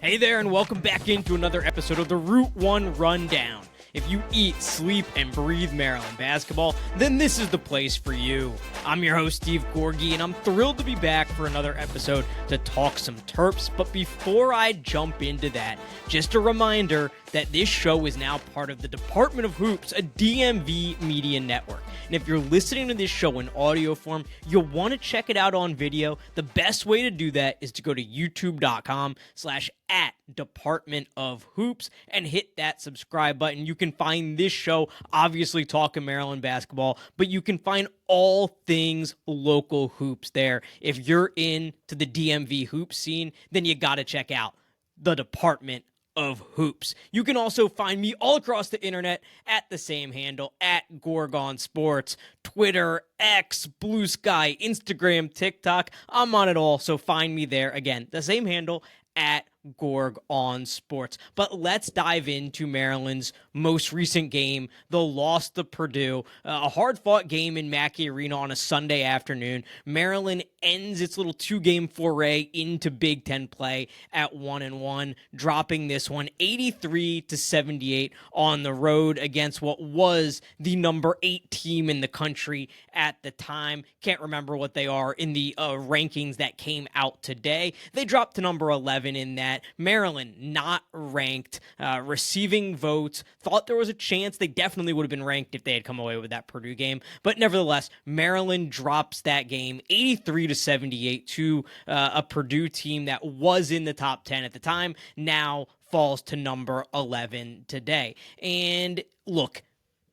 Hey there, and welcome back into another episode of the Route 1 Rundown. If you eat, sleep, and breathe Maryland basketball, then this is the place for you. I'm your host, Steve Gorgie, and I'm thrilled to be back for another episode to talk some Terps. But before I jump into that, just a reminder that this show is now part of the Department of Hoops, a DMV media network. And if you're listening to this show in audio form, you'll want to check it out on video. The best way to do that is to go to youtube.com/@Department of Hoops and hit that subscribe button. You can find this show, obviously talking Maryland basketball, but you can find all things local hoops there. If you're into the DMV hoop scene, then you got to check out the Department of Hoops. You can also find me all across the internet at the same handle, at Gorgon Sports, Twitter, X, Blue Sky, Instagram, TikTok. I'm on it all, so find me there. Again, the same handle, at Gorg on Sports. But let's dive into Maryland's most recent game, the loss to Purdue. A hard-fought game in Mackey Arena on a Sunday afternoon. Maryland ends its little two-game foray into Big Ten play at 1-1, dropping this one 83-78 on the road against what was the number 8 team in the country at the time. Can't remember what they are in the rankings that came out today. They dropped to number 11 in that. Maryland not ranked, receiving votes, thought there was a chance they definitely would have been ranked if they had come away with that Purdue game, but nevertheless, Maryland drops that game 83-78 to a Purdue team that was in the top 10 at the time, now falls to number 11 today. And look,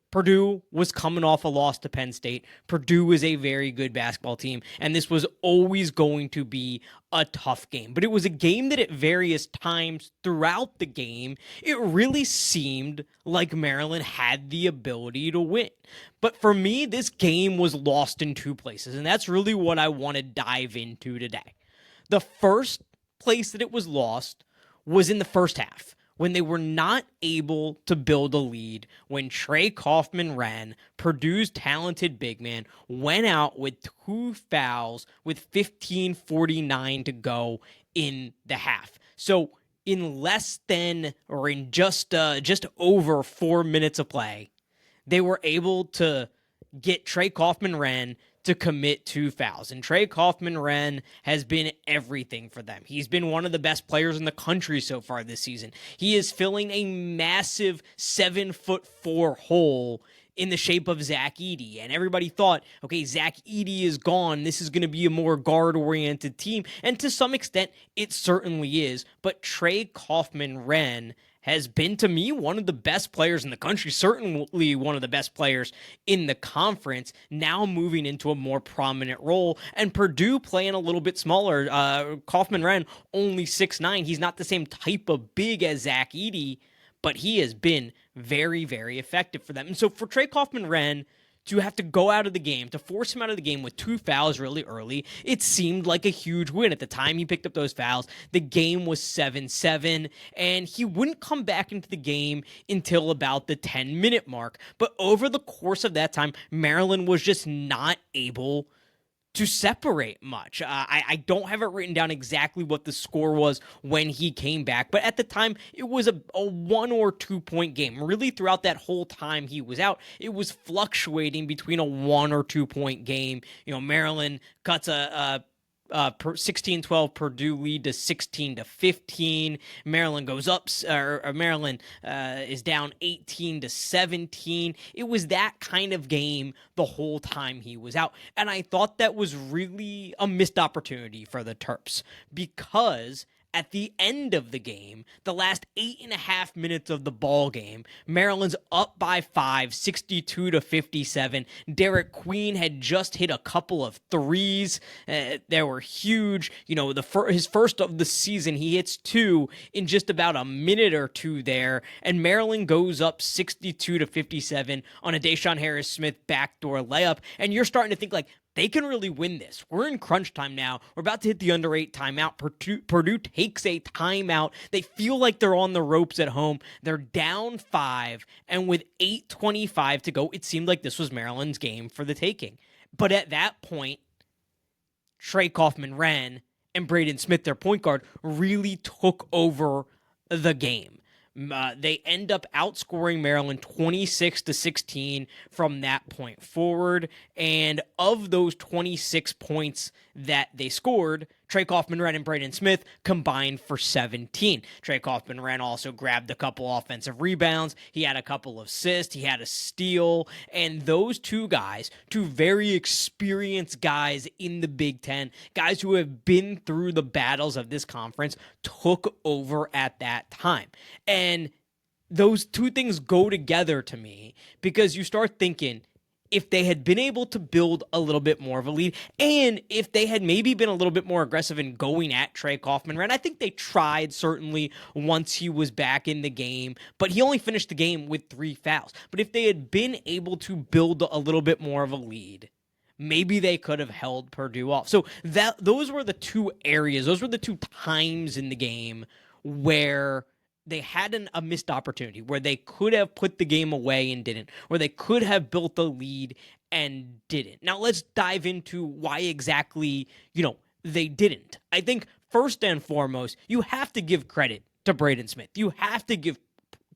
Purdue was coming off a loss to Penn State. Purdue is a very good basketball team, and this was always going to be a tough game. But it was a game that at various times throughout the game, it really seemed like Maryland had the ability to win. But for me, this game was lost in two places, and that's really what I want to dive into today. The first place that it was lost was in the first half, when they were not able to build a lead, when Trey Kaufman-Renn, Purdue's talented big man, went out with 2 fouls with 15:49 to go in the half. So in less than, or in just over 4 minutes of play, they were able to get Trey Kaufman-Renn to commit 2 fouls. And Trey Kaufman-Renn has been everything for them. He's been one of the best players in the country so far this season. He is filling a massive 7'4" hole in the shape of Zach Edey. And everybody thought, okay, Zach Edey is gone. This is going to be a more guard-oriented team. And to some extent, it certainly is. But Trey Kaufman-Renn has been, to me, one of the best players in the country, certainly one of the best players in the conference, now moving into a more prominent role, and Purdue playing a little bit smaller. Kaufman-Renn, only 6'9". He's not the same type of big as Zach Edey, but he has been very, very effective for them. And so for Trey Kaufman-Renn to have to go out of the game, to force him out of the game with 2 fouls really early, it seemed like a huge win. At the time he picked up those fouls, the game was 7-7, and he wouldn't come back into the game until about the 10-minute mark. But over the course of that time, Maryland was just not able to separate much. I don't have it written down exactly what the score was when he came back, but at the time, it was a 1 or 2 point game. Really, throughout that whole time he was out, it was fluctuating between a 1 or 2 point game. You know, Maryland cuts a 16-12 Purdue lead to 16-15. Maryland goes up, Maryland is down 18-17. It was that kind of game the whole time he was out. And I thought that was really a missed opportunity for the Terps, because at the end of the game, the last 8.5 minutes of the ball game, Maryland's up by 5, 62-57. Derek Queen had just hit a couple of threes. They were huge. You know, his first of the season, he hits 2 in just about a minute or 2 there, and Maryland goes up 62-57 on a Deshaun Harris-Smith backdoor layup, and you're starting to think like, they can really win this. We're in crunch time now. We're about to hit the under 8 timeout. Purdue takes a timeout. They feel like they're on the ropes at home. They're down 5, and with 8:25 to go, it seemed like this was Maryland's game for the taking. But at that point, Trey Kaufman-Renn and Braden Smith, their point guard, really took over the game. They end up outscoring Maryland 26-16 from that point forward. And of those 26 points that they scored, Trey Kaufman-Renn and Braden Smith combined for 17. Trey Kaufman-Renn also grabbed a couple offensive rebounds. He had a couple of assists. He had a steal. And those two guys, two very experienced guys in the Big Ten, guys who have been through the battles of this conference, took over at that time. And those two things go together to me because you start thinking, if they had been able to build a little bit more of a lead, and if they had maybe been a little bit more aggressive in going at Trey Kaufman-Renn, I think they tried certainly once he was back in the game, but he only finished the game with 3 fouls. But if they had been able to build a little bit more of a lead, maybe they could have held Purdue off. So those were the two areas, those were the two times in the game where they had a missed opportunity, where they could have put the game away and didn't, where they could have built a lead and didn't. Now let's dive into why exactly, they didn't. I think first and foremost, you have to give credit to Braden Smith. You have to give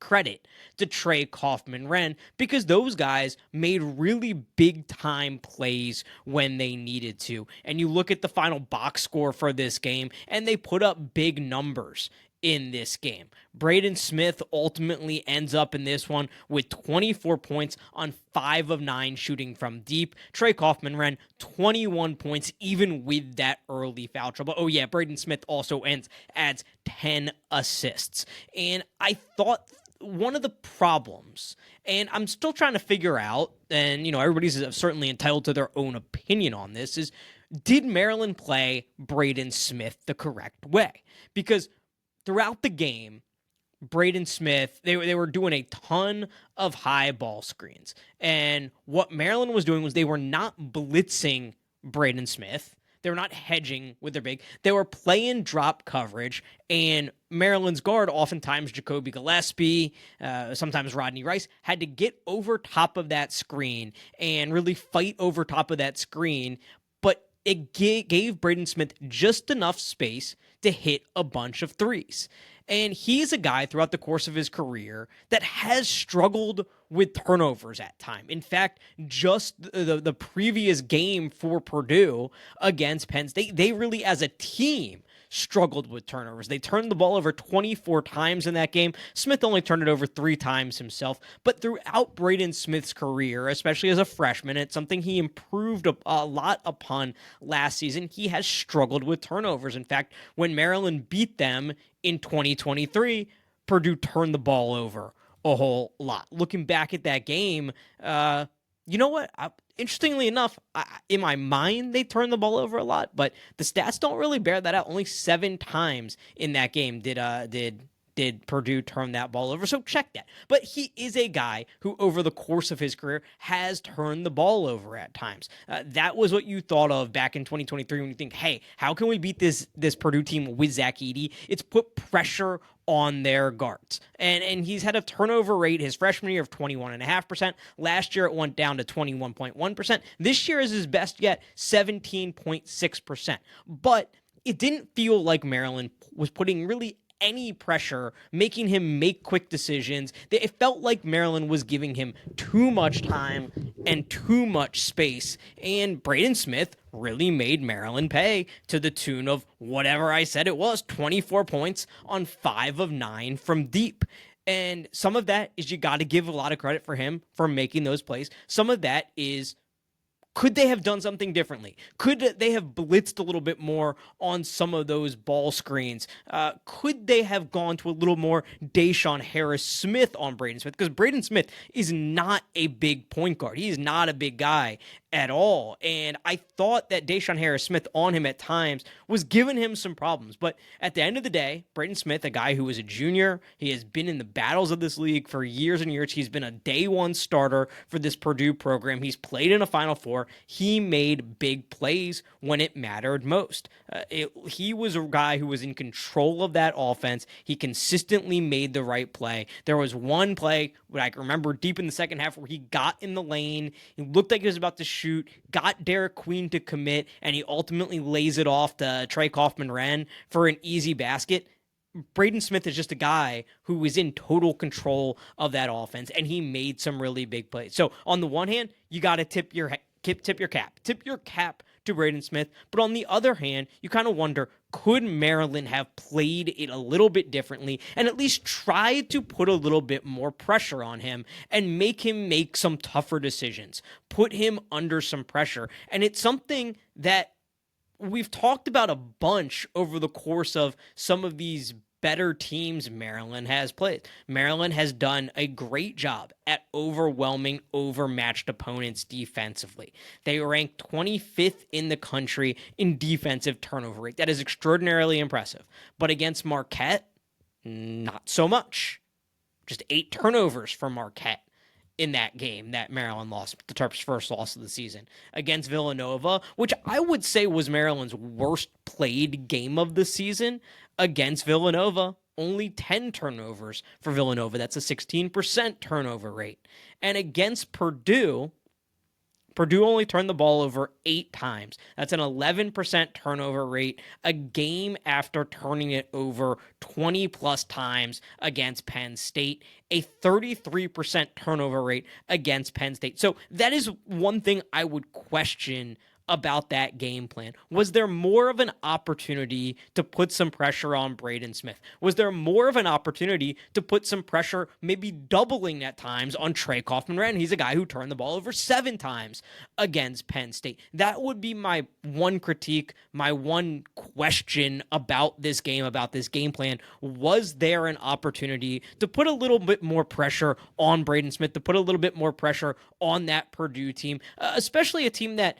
credit to Trey Kaufman-Renn because those guys made really big time plays when they needed to. And you look at the final box score for this game and they put up big numbers in this game. Braden Smith ultimately ends up in this one with 24 points on 5 of 9 shooting from deep. Trey Kaufman-Renn, 21 points, even with that early foul trouble. Oh yeah, Braden Smith also adds 10 assists. And I thought one of the problems, and I'm still trying to figure out, and everybody's certainly entitled to their own opinion on this, is did Maryland play Braden Smith the correct way? Because throughout the game, Braden Smith, they were doing a ton of high ball screens. And what Maryland was doing was they were not blitzing Braden Smith. They were not hedging with their big. They were playing drop coverage. And Maryland's guard, oftentimes Jacoby Gillespie, sometimes Rodney Rice, had to get over top of that screen and really fight over top of that screen. But it gave Braden Smith just enough space to hit a bunch of threes. And he's a guy throughout the course of his career that has struggled with turnovers at time. In fact, just the previous game for Purdue against Penn State, they really as a team struggled with turnovers. They turned the ball over 24 times in that game. Smith only turned it over 3 times himself. But throughout Braden Smith's career, especially as a freshman, it's something he improved a lot upon last season. He has struggled with turnovers. In fact, when Maryland beat them in 2023, Purdue turned the ball over a whole lot. Looking back at that game, you know what? Interestingly enough, in my mind, they turned the ball over a lot, but the stats don't really bear that out. Only 7 times in that game did Purdue turn that ball over. So check that. But he is a guy who, over the course of his career, has turned the ball over at times. That was what you thought of back in 2023 when you think, hey, how can we beat this Purdue team with Zach Edey? It's put pressure on their guards. And he's had a turnover rate his freshman year of 21.5%. Last year it went down to 21.1%. This year is his best yet, 17.6%. But it didn't feel like Maryland was putting really any pressure, making him make quick decisions. It felt like Maryland was giving him too much time and too much space, and Braden Smith really made Maryland pay to the tune of whatever I said it was, 24 points on 5 of 9 from deep. And some of that is you got to give a lot of credit for him for making those plays. Some of that is, could they have done something differently? Could they have blitzed a little bit more on some of those ball screens? Could they have gone to a little more Deshaun Harris-Smith on Braden Smith? Because Braden Smith is not a big point guard. He is not a big guy at all. And I thought that Deshaun Harris-Smith on him at times was giving him some problems. But at the end of the day, Braden Smith, a guy who was a junior, he has been in the battles of this league for years and years. He's been a day one starter for this Purdue program. He's played in a Final Four. He made big plays when it mattered most. He was a guy who was in control of that offense. He consistently made the right play. There was one play that I can remember deep in the second half where he got in the lane. He looked like he was about to shoot, got Derek Queen to commit, and he ultimately lays it off to Trey Kaufman-Renn for an easy basket. Braden Smith is just a guy who was in total control of that offense, and he made some really big plays. So on the one hand, you got to tip your cap to Braden Smith. But on the other hand, you kind of wonder, could Maryland have played it a little bit differently and at least tried to put a little bit more pressure on him and make him make some tougher decisions, put him under some pressure? And it's something that we've talked about a bunch over the course of some of these better teams Maryland has played. Maryland has done a great job at overwhelming overmatched opponents defensively. They rank 25th in the country in defensive turnover rate. That is extraordinarily impressive. But against Marquette, not so much. Just 8 turnovers for Marquette in that game that Maryland lost, the Terps' first loss of the season. Against Villanova, which I would say was Maryland's worst played game of the season, against Villanova, only 10 turnovers for Villanova. That's a 16% turnover rate. And against Purdue only turned the ball over 8 times. That's an 11% turnover rate a game after turning it over 20 plus times against Penn State, a 33% turnover rate against Penn State. So that is one thing I would question about that game plan. Was there more of an opportunity to put some pressure on Braden Smith? Was there more of an opportunity to put some pressure, maybe doubling at times, on Trey Kaufman-Renn? He's a guy who turned the ball over 7 times against Penn State. That would be my one critique, my one question about this game plan. Was there an opportunity to put a little bit more pressure on Braden Smith, to put a little bit more pressure on that Purdue team, especially a team that,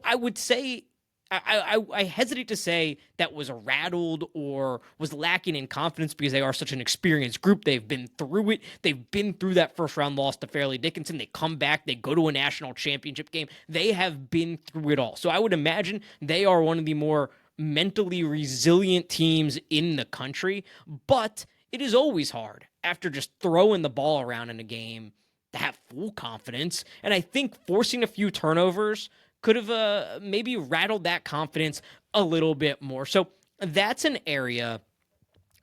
I would say, I hesitate to say that was rattled or was lacking in confidence because they are such an experienced group. They've been through it. They've been through that first round loss to Fairleigh Dickinson. They come back. They go to a national championship game. They have been through it all. So I would imagine they are one of the more mentally resilient teams in the country. But it is always hard after just throwing the ball around in a game to have full confidence. And I think forcing a few turnovers could have maybe rattled that confidence a little bit more. So that's an area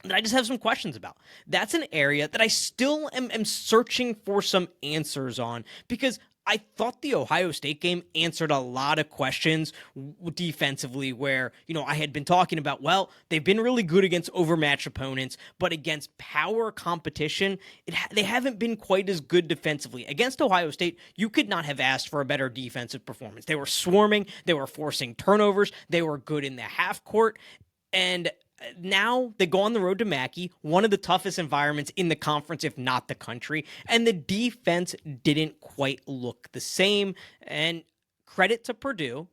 that I just have some questions about. That's an area that I still am searching for some answers on, because I thought the Ohio State game answered a lot of questions defensively where, I had been talking about, well, they've been really good against overmatched opponents, but against power competition, they haven't been quite as good defensively. Against Ohio State, you could not have asked for a better defensive performance. They were swarming, they were forcing turnovers, they were good in the half court, and now they go on the road to Mackey, one of the toughest environments in the conference, if not the country, and the defense didn't quite look the same. And credit to Purdue,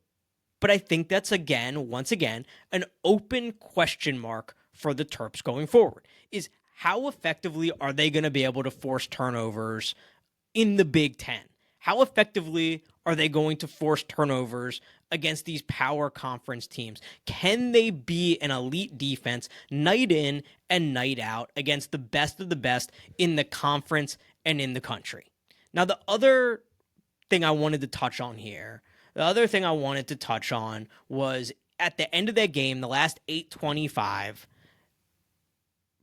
but I think that's once again, an open question mark for the Terps going forward, is how effectively are they going to be able to force turnovers in the Big Ten? How effectively are they going to force turnovers against these power conference teams? Can they be an elite defense night in and night out against the best of the best in the conference and in the country? Now, the other thing I wanted to touch on was at the end of that game, the last 8:25,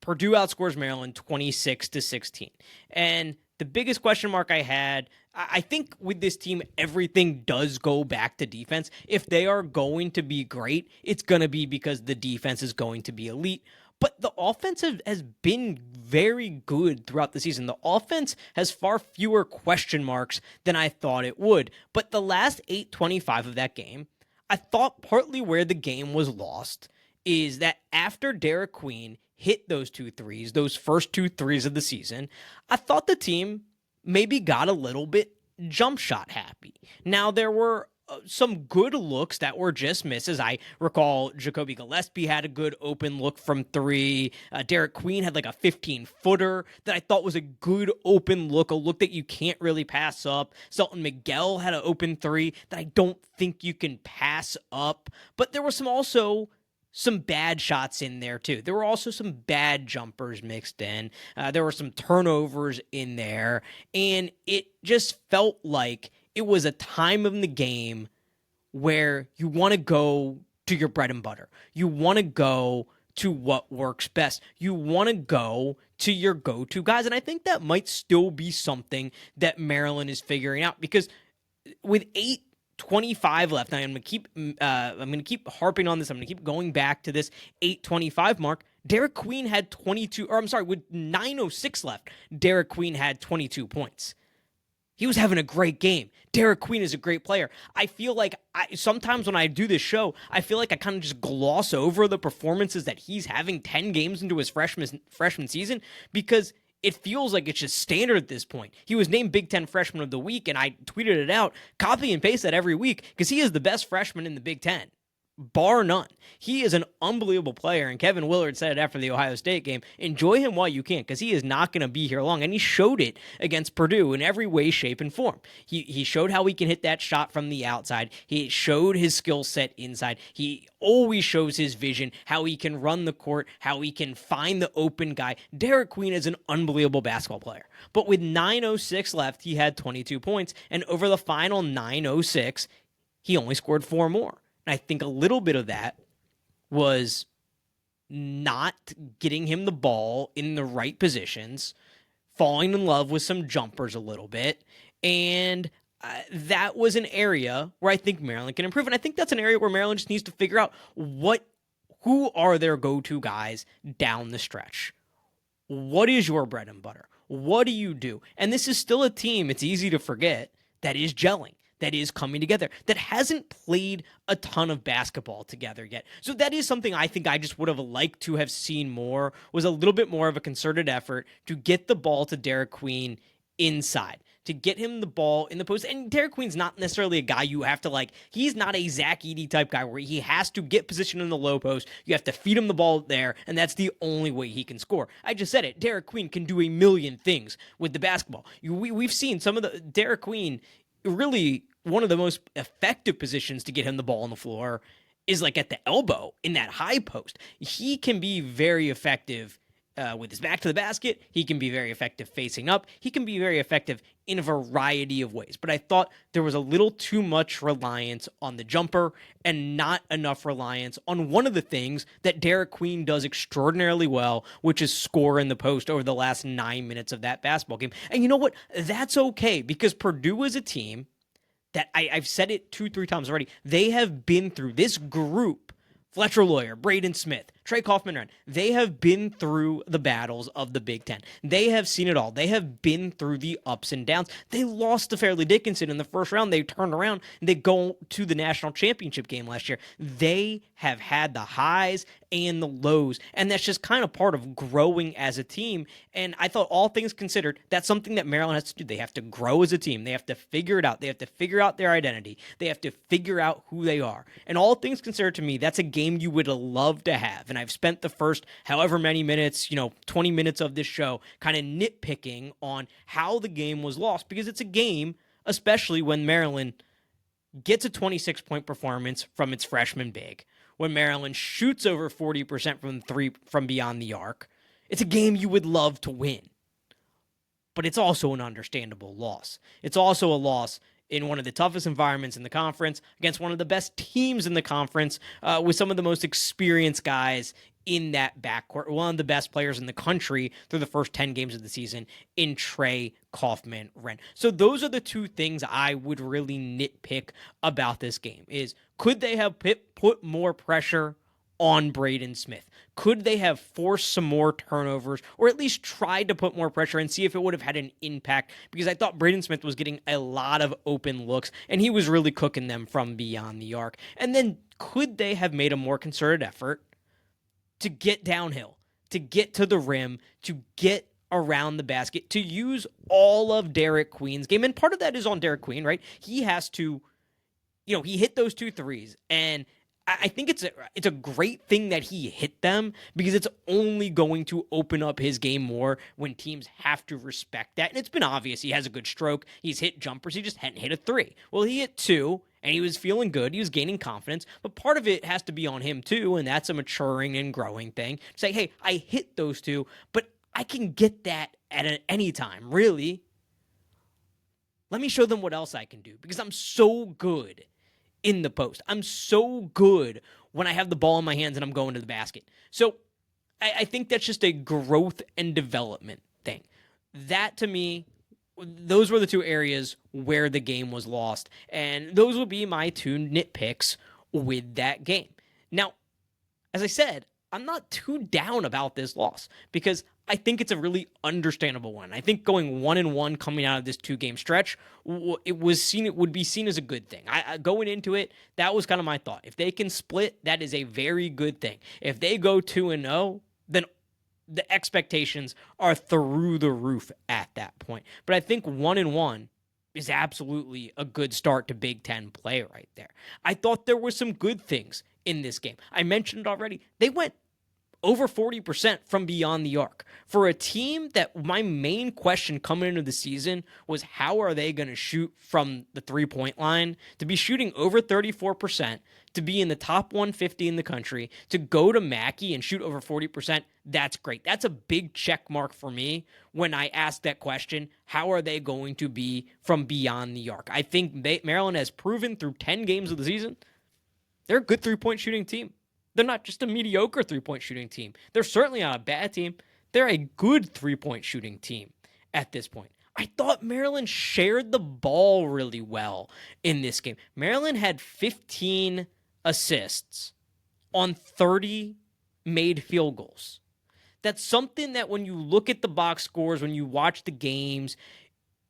Purdue outscores Maryland 26-16. And the biggest question mark I had, I think with this team, everything does go back to defense. If they are going to be great, it's going to be because the defense is going to be elite. But the offense has been very good throughout the season. The offense has far fewer question marks than I thought it would. But the last 8:25 of that game, I thought partly where the game was lost is that after Derek Queen hit those 2 threes, those first 2 threes of the season, I thought the team maybe got a little bit jump shot happy. Now, there were some good looks that were just misses. I recall Jacoby Gillespie had a good open look from 3. Derek Queen had like a 15-footer that I thought was a good open look, a look that you can't really pass up. Selton Miguel had an open 3 that I don't think you can pass up. But there was also some bad shots in there too. There were also some bad jumpers mixed in. There were some turnovers in there, and it just felt like it was a time in the game where you want to go to your bread and butter. You want to go to what works best. You want to go to your go-to guys. And I think that might still be something that Maryland is figuring out, because with 8:25 left, and I'm gonna keep harping on this. I'm gonna keep going back to this 8:25 mark. Derek Queen had 22, or I'm sorry, with 9:06 left, Derek Queen had 22 points. He was having a great game. Derek Queen is a great player. I feel like sometimes when I do this show, I feel like I kind of just gloss over the performances that he's having 10 games into his freshman season, because it feels like it's just standard at this point. He was named Big Ten Freshman of the Week, and I tweeted it out, copy and paste that every week, because he is the best freshman in the Big Ten, bar none. He is an unbelievable player, and Kevin Willard said it after the Ohio State game, enjoy him while you can, because he is not going to be here long, and he showed it against Purdue in every way, shape, and form. He showed how he can hit that shot from the outside. He showed his skill set inside. He always shows his vision, how he can run the court, how he can find the open guy. Derek Queen is an unbelievable basketball player, but with 9:06 left, he had 22 points, and over the final 9:06, he only scored 4 more. And I think a little bit of that was not getting him the ball in the right positions, falling in love with some jumpers a little bit, and that was an area where I think Maryland can improve. And I think that's an area where Maryland just needs to figure out who are their go-to guys down the stretch. What is your bread and butter? What do you do? And this is still a team, it's easy to forget, that is gelling, that is coming together, that hasn't played a ton of basketball together yet. So that is something I think I just would have liked to have seen more, was a little bit more of a concerted effort to get the ball to Derek Queen inside, to get him the ball in the post. And Derek Queen's not necessarily a guy you have to he's not a Zach Edey type guy where he has to get position in the low post. You have to feed him the ball there, and that's the only way he can score. I just said it. Derek Queen can do a million things with the basketball. We've seen some of the Derek Queen, really one of the most effective positions to get him the ball on the floor is at the elbow in that high post. He can be very effective with his back to the basket. He can be very effective facing up. He can be very effective in a variety of ways. But I thought there was a little too much reliance on the jumper and not enough reliance on one of the things that Derek Queen does extraordinarily well, which is score in the post over the last 9 minutes of that basketball game. And you know what? That's okay, because Purdue is a team that I've said it 2-3 times already. They have been through this group. Fletcher Lawyer, Braden Smith, Trey Kaufman, they have been through the battles of the Big Ten. They have seen it all. They have been through the ups and downs. They lost to Fairleigh Dickinson in the first round. They turned around and they go to the national championship game last year. They have had the highs and the lows, and that's just kind of part of growing as a team. And I thought, all things considered, that's something that Maryland has to do. They have to grow as a team. They have to figure it out. They have to figure out their identity. They have to figure out who they are. And all things considered, to me, that's a game you would love to have. And I've spent the first however many minutes, 20 minutes of this show kind of nitpicking on how the game was lost, because it's a game, especially when Maryland gets a 26-point performance from its freshman big, when Maryland shoots over 40% from three from beyond the arc. It's a game you would love to win, but it's also an understandable loss. It's also a loss in one of the toughest environments in the conference, against one of the best teams in the conference, with some of the most experienced guys in that backcourt, one of the best players in the country through the first 10 games of the season in Trey Kaufman-Renn. So those are the two things I would really nitpick about this game. Is, could they have put more pressure on Braden Smith? Could they have forced some more turnovers, or at least tried to put more pressure and see if it would have had an impact? Because I thought Braden Smith was getting a lot of open looks, and he was really cooking them from beyond the arc. And then could they have made a more concerted effort to get downhill, to get to the rim, to get around the basket, to use all of Derek Queen's game? And part of that is on Derek Queen, right? He has to, he hit those 2 threes, and I think it's a great thing that he hit them, because it's only going to open up his game more when teams have to respect that. And it's been obvious he has a good stroke. He's hit jumpers. He just hadn't hit a 3. Well, he hit 2, and he was feeling good. He was gaining confidence. But part of it has to be on him too, and that's a maturing and growing thing. Say, hey, I hit those 2, but I can get that at any time, really. Let me show them what else I can do because I'm so good in the post. I'm so good when I have the ball in my hands and I'm going to the basket. So I think that's just a growth and development thing. That to me, those were the two areas where the game was lost. And those will be my two nitpicks with that game. Now, as I said, I'm not too down about this loss because I think it's a really understandable one. I think going 1-1 coming out of this 2-game stretch, it would be seen as a good thing. Going into it, that was kind of my thought. If they can split, that is a very good thing. If they go 2-0, then the expectations are through the roof at that point. But I think 1-1 is absolutely a good start to Big Ten play right there. I thought there were some good things in this game. I mentioned it already. They went over 40% from beyond the arc. For a team that my main question coming into the season was how are they going to shoot from the three-point line, to be shooting over 34%, to be in the top 150 in the country, to go to Mackey and shoot over 40%, that's great. That's a big check mark for me when I ask that question, how are they going to be from beyond the arc? I think Maryland has proven through 10 games of the season, they're a good three-point shooting team. They're not just a mediocre three-point shooting team. They're certainly not a bad team. They're a good three-point shooting team at this point. I thought Maryland shared the ball really well in this game. Maryland had 15 assists on 30 made field goals. That's something that when you look at the box scores, when you watch the games,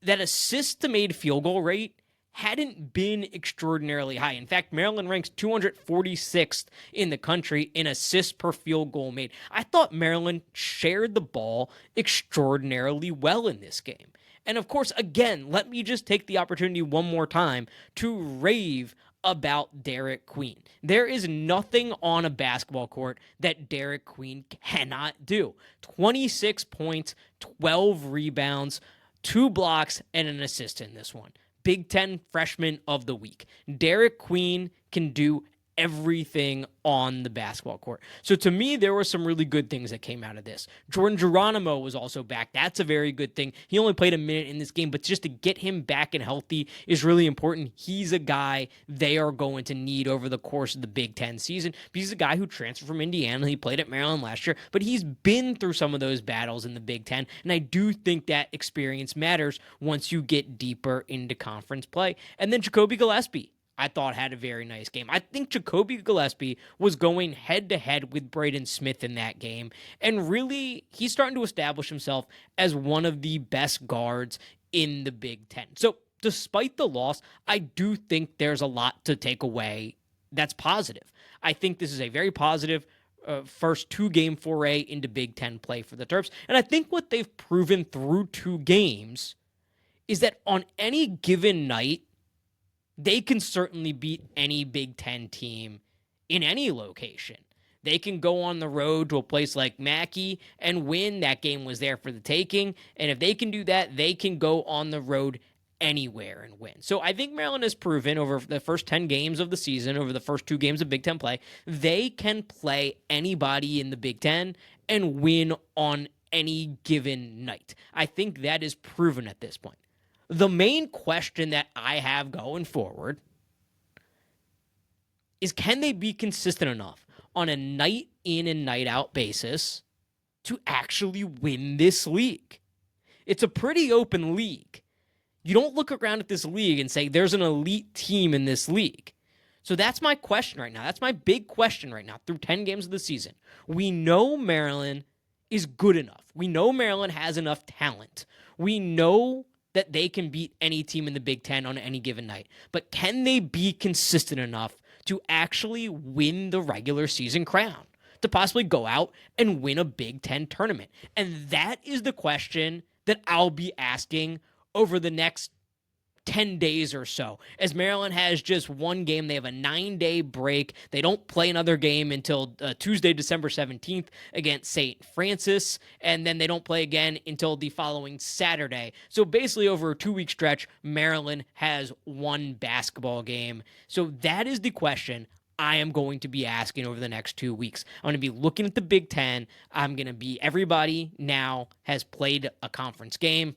that assist to made field goal rate hadn't been extraordinarily high. In fact, Maryland ranks 246th in the country in assists per field goal made. I thought Maryland shared the ball extraordinarily well in this game. And of course, again, let me just take the opportunity one more time to rave about Derek Queen. There is nothing on a basketball court that Derek Queen cannot do. 26 points, 12 rebounds, 2 blocks, and an assist in this one. Big Ten Freshman of the Week. Derek Queen can do everything on the basketball court. So to me, there were some really good things that came out of this. Jordan Geronimo was also back. That's a very good thing. He only played a minute in this game, but just to get him back and healthy is really important. He's a guy they are going to need over the course of the Big Ten season. He's a guy who transferred from Indiana. He played at Maryland last year, but he's been through some of those battles in the Big Ten, and I do think that experience matters once you get deeper into conference play. And then Jacoby Gillespie, I thought had a very nice game. I think Jacoby Gillespie was going head-to-head with Braden Smith in that game, and really, he's starting to establish himself as one of the best guards in the Big Ten. So, despite the loss, I do think there's a lot to take away that's positive. I think this is a very positive first 2-game foray into Big Ten play for the Terps, and I think what they've proven through 2 games is that on any given night, they can certainly beat any Big Ten team in any location. They can go on the road to a place like Mackey and win. That game was there for the taking. And if they can do that, they can go on the road anywhere and win. So I think Maryland has proven over the first 10 games of the season, over the first 2 games of Big Ten play, they can play anybody in the Big Ten and win on any given night. I think that is proven at this point. The main question that I have going forward is, can they be consistent enough on a night in and night out basis to actually win this league? It's a pretty open league. You don't look around at this league and say there's an elite team in this league. So that's my question right now. That's my big question right now through 10 games of the season. We know Maryland is good enough. We know Maryland has enough talent. We know that they can beat any team in the Big Ten on any given night. But can they be consistent enough to actually win the regular season crown, to possibly go out and win a Big Ten tournament? And that is the question that I'll be asking over the next 10 days or so, as Maryland has just one game. They have a 9-day break. They don't play another game until Tuesday, December 17th against St. Francis, and then they don't play again until the following Saturday. So basically over a 2-week stretch, Maryland has one basketball game. So that is the question I am going to be asking over the next 2 weeks. I'm going to be looking at the Big Ten. Everybody now has played a conference game.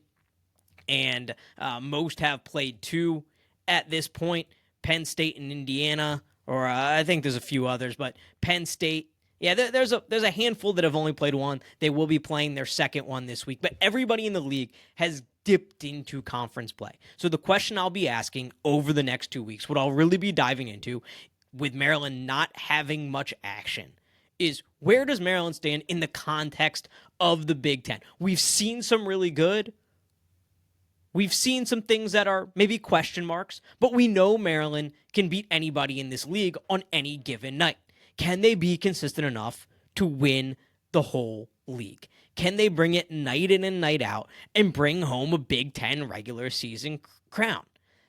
and most have played 2 at this point. Penn State and Indiana, or I think there's a few others, but Penn State, yeah, there's a handful that have only played 1. They will be playing their second one this week, but everybody in the league has dipped into conference play. So the question I'll be asking over the next 2 weeks, what I'll really be diving into with Maryland not having much action, is where does Maryland stand in the context of the Big Ten? We've seen some really good. We've seen some things that are maybe question marks, but we know Maryland can beat anybody in this league on any given night. Can they be consistent enough to win the whole league? Can they bring it night in and night out and bring home a Big Ten regular season crown?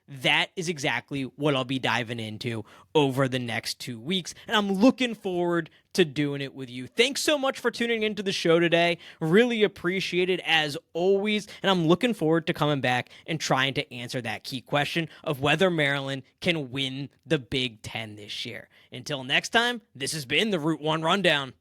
That is exactly what I'll be diving into over the next 2 weeks, and I'm looking forward to doing it with you. Thanks so much for tuning into the show today. Really appreciate it as always, and I'm looking forward to coming back and trying to answer that key question of whether Maryland can win the Big Ten this year. Until next time, this has been the Route 1 Rundown.